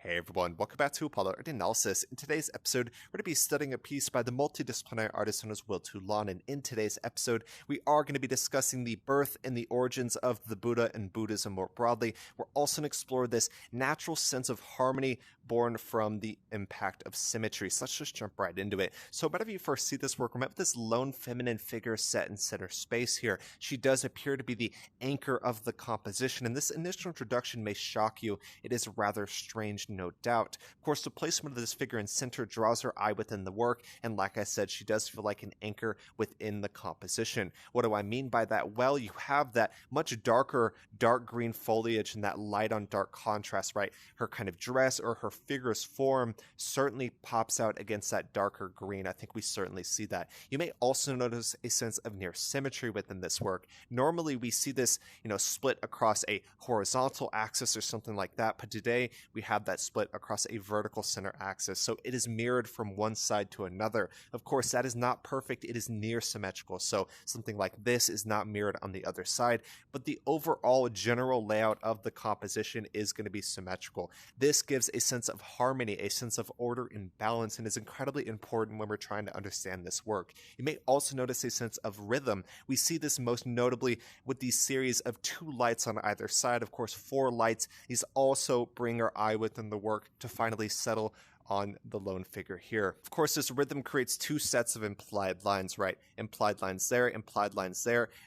Hey everyone, welcome back to Apollo Art Analysis. In today's episode, we're going to be studying a piece by the multidisciplinary artist known as Will Toulan, and in today's episode, we are going to be discussing the birth and the origins of the Buddha and Buddhism more broadly. We're also going to explore this natural sense of harmony born from the impact of symmetry. So let's just jump right into it. So whenever you first see this work, remember this lone feminine figure set in center space here. She does appear to be the anchor of the composition, and this initial introduction may shock you. It is rather strange, no doubt. Of course, the placement of this figure in center draws her eye within the work, and like I said, she does feel like an anchor within the composition. What do I mean by that? Well, you have that much darker dark green foliage and that light on dark contrast, right? Her kind of dress or her figure's form certainly pops out against that darker green. I think we certainly see that. You may also notice a sense of near symmetry within this work. Normally we see this, split across a horizontal axis or something like that, but today we have that split across a vertical center axis. So it is mirrored from one side to another. Of course, that is not perfect. It is near symmetrical. So something like this is not mirrored on the other side, but the overall general layout of the composition is going to be symmetrical. This gives a sense of harmony, a sense of order and balance, and is incredibly important when we're trying to understand this work. You may also notice a sense of rhythm. We see this most notably with these series of two lights on either side. Of course, four lights. These also bring our eye within the work to finally settle on the lone figure here. Of course, this rhythm creates two sets of implied lines, right? Implied lines there,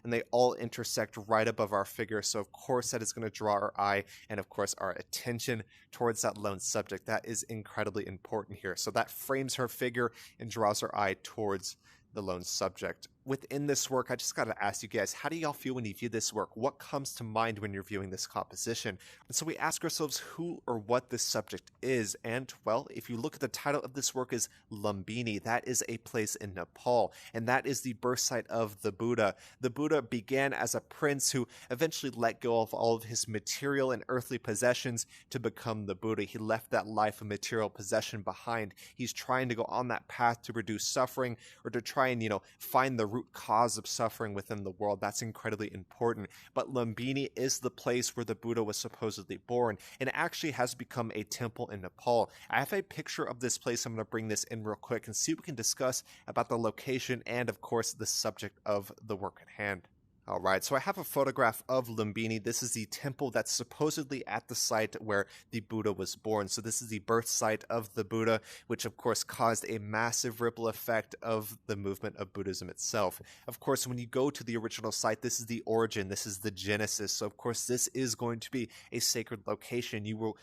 and they all intersect right above our figure. So of course that is going to draw our eye and of course our attention towards that lone subject. That is incredibly important here. So that frames her figure and draws our eye towards the lone subject. Within this work, I just got to ask you guys, how do y'all feel when you view this work? What comes to mind when you're viewing this composition? And so we ask ourselves who or what this subject is. And well, if you look at the title of this work is Lumbini, that is a place in Nepal, and that is the birth site of the Buddha. The Buddha began as a prince who eventually let go of all of his material and earthly possessions to become the Buddha. He left that life of material possession behind. He's trying to go on that path to reduce suffering or to try and, find the root cause of suffering within the world. That's incredibly important. But Lumbini is the place where the Buddha was supposedly born, and it actually has become a temple in Nepal. I have a picture of this place. I'm going to bring this in real quick and see what we can discuss about the location and, of course, the subject of the work at hand. All right, so I have a photograph of Lumbini. This is the temple that's supposedly at the site where the Buddha was born. So this is the birth site of the Buddha, which of course caused a massive ripple effect of the movement of Buddhism itself. Of course, when you go to the original site, this is the origin, this is the genesis. So of course, this is going to be a sacred location. You will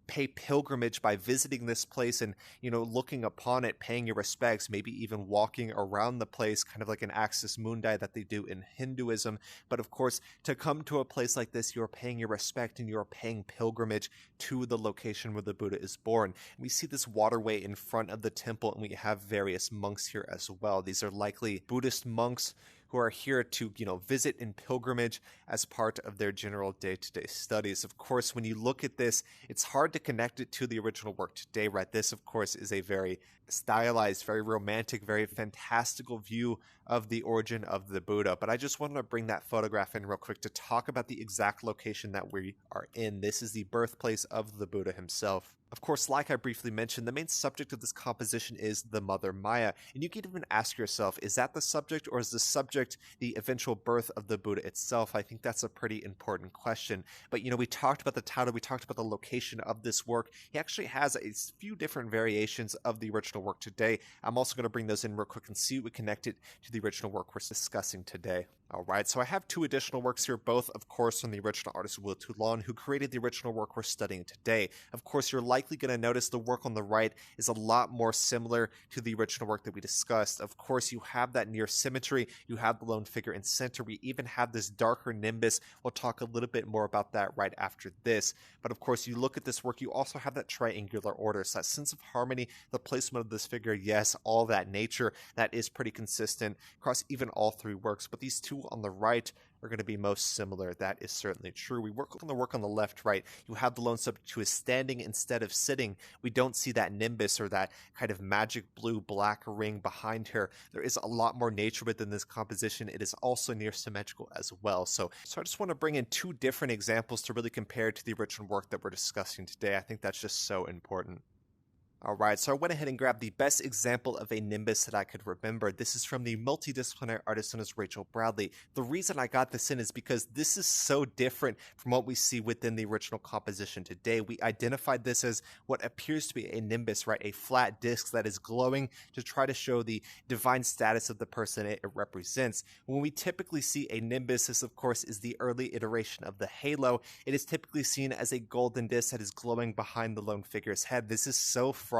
pay pilgrimage by visiting this place and, looking upon it, paying your respects, maybe even walking around the place, kind of like an axis mundi that they do in Hinduism. But of course, to come to a place like this, you're paying your respect and you're paying pilgrimage to the location where the Buddha is born. And we see this waterway in front of the temple, and we have various monks here as well. These are likely Buddhist monks who are here to, visit in pilgrimage as part of their general day-to-day studies. Of course, when you look at this, it's hard to connect it to the original work today, right? This, of course, is a very stylized, very romantic, very fantastical view of the origin of the Buddha. But I just wanted to bring that photograph in real quick to talk about the exact location that we are in. This is the birthplace of the Buddha himself. Of course, like I briefly mentioned, the main subject of this composition is the Mother Maya. And you can even ask yourself, is that the subject, or is the subject the eventual birth of the Buddha itself? I think that's a pretty important question. But, we talked about the title, we talked about the location of this work. He actually has a few different variations of the original work today. I'm also going to bring those in real quick and see what we connect it to the original work we're discussing today. All right, so I have two additional works here, both, of course, from the original artist Will Toulan, who created the original work we're studying today. Of course, you're likely going to notice the work on the right is a lot more similar to the original work that we discussed. Of course, you have that near symmetry, you have the lone figure in center, we even have this darker nimbus. We'll talk a little bit more about that right after this. But of course, you look at this work, you also have that triangular order, so that sense of harmony, the placement of this figure, yes, all that nature, that is pretty consistent across even all three works. But these two on the right are going to be most similar. That is certainly true. We work on the work on the left, right. You have the lone subject who is standing instead of sitting. We don't see that nimbus or that kind of magic blue black ring behind her. There is a lot more nature within this composition. It is also near symmetrical as well. So I just want to bring in two different examples to really compare to the original work that we're discussing today. I think that's just so important. Alright, so I went ahead and grabbed the best example of a nimbus that I could remember. This is from the multidisciplinary artist known as Rachel Bradley. The reason I got this in is because this is so different from what we see within the original composition today. We identified this as what appears to be a nimbus, right? A flat disc that is glowing to try to show the divine status of the person it represents. When we typically see a nimbus, this of course is the early iteration of the halo. It is typically seen as a golden disc that is glowing behind the lone figure's head. This is so far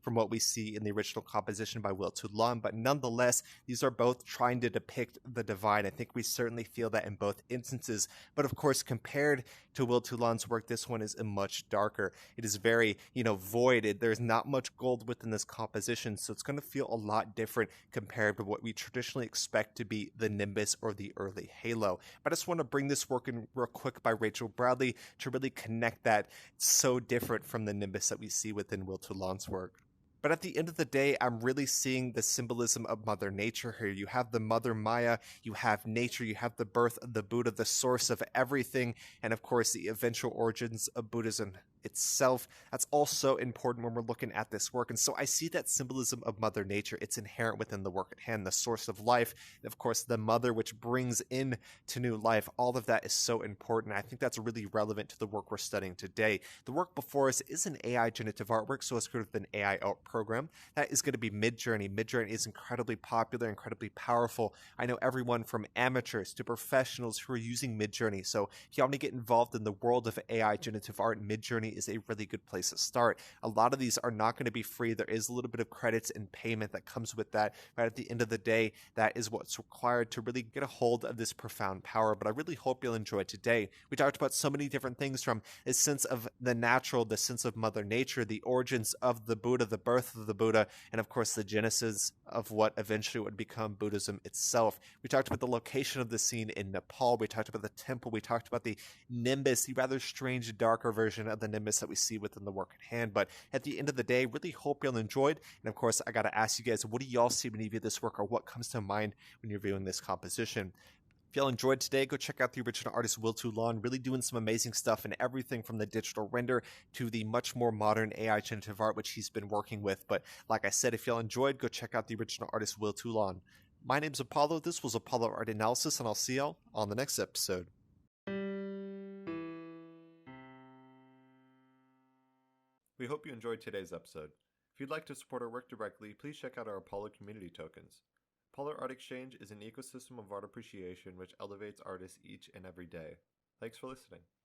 from what we see in the original composition by Will Toulan, but nonetheless, these are both trying to depict the divine. I think we certainly feel that in both instances, but of course, compared to Will Toulan's work, this one is much darker. It is very, voided. There's not much gold within this composition, so it's going to feel a lot different compared to what we traditionally expect to be the nimbus or the early halo. But I just want to bring this work in real quick by Rachel Bradley to really connect that. It's so different from the nimbus that we see within Will Toulan's work. But at the end of the day, I'm really seeing the symbolism of Mother Nature here. You have the Mother Maya, you have nature, you have the birth of the Buddha, the source of everything, and of course the eventual origins of Buddhism itself. That's also important when we're looking at this work. And so I see that symbolism of Mother Nature. It's inherent within the work at hand, the source of life, and of course the mother which brings in to new life. All of that is so important. I think that's really relevant to the work we're studying today. The work before us is an AI generative artwork, so it's sort of an AI art program. That is going to be Midjourney. Midjourney is incredibly popular, incredibly powerful. I know everyone from amateurs to professionals who are using Midjourney. So if you want to get involved in the world of AI generative art, Midjourney is a really good place to start. A lot of these are not going to be free. There is a little bit of credits and payment that comes with that, but at the end of the day, that is what's required to really get a hold of this profound power. But I really hope you'll enjoy it today. We talked about so many different things, from a sense of the natural, the sense of Mother Nature, the origins of the Buddha, the birth of the Buddha, and of course the genesis of what eventually would become Buddhism itself. We talked about the location of the scene in Nepal. We talked about the temple. We talked about the nimbus, the rather strange, darker version of the nimbus that we see within the work at hand. But at the end of the day, really hope you'll enjoyed. And of course, I got to ask you guys, what do y'all see when you view this work, or what comes to mind when you're viewing this composition? If y'all enjoyed today, go check out the original artist Will Toulan, really doing some amazing stuff in everything from the digital render to the much more modern AI generative art, which he's been working with. But like I said, if y'all enjoyed, go check out the original artist Will Toulan. My name's Apollo. This was Apollo Art Analysis, and I'll see y'all on the next episode. We hope you enjoyed today's episode. If you'd like to support our work directly, please check out our Apollo community tokens. Apollo Art Exchange is an ecosystem of art appreciation which elevates artists each and every day. Thanks for listening.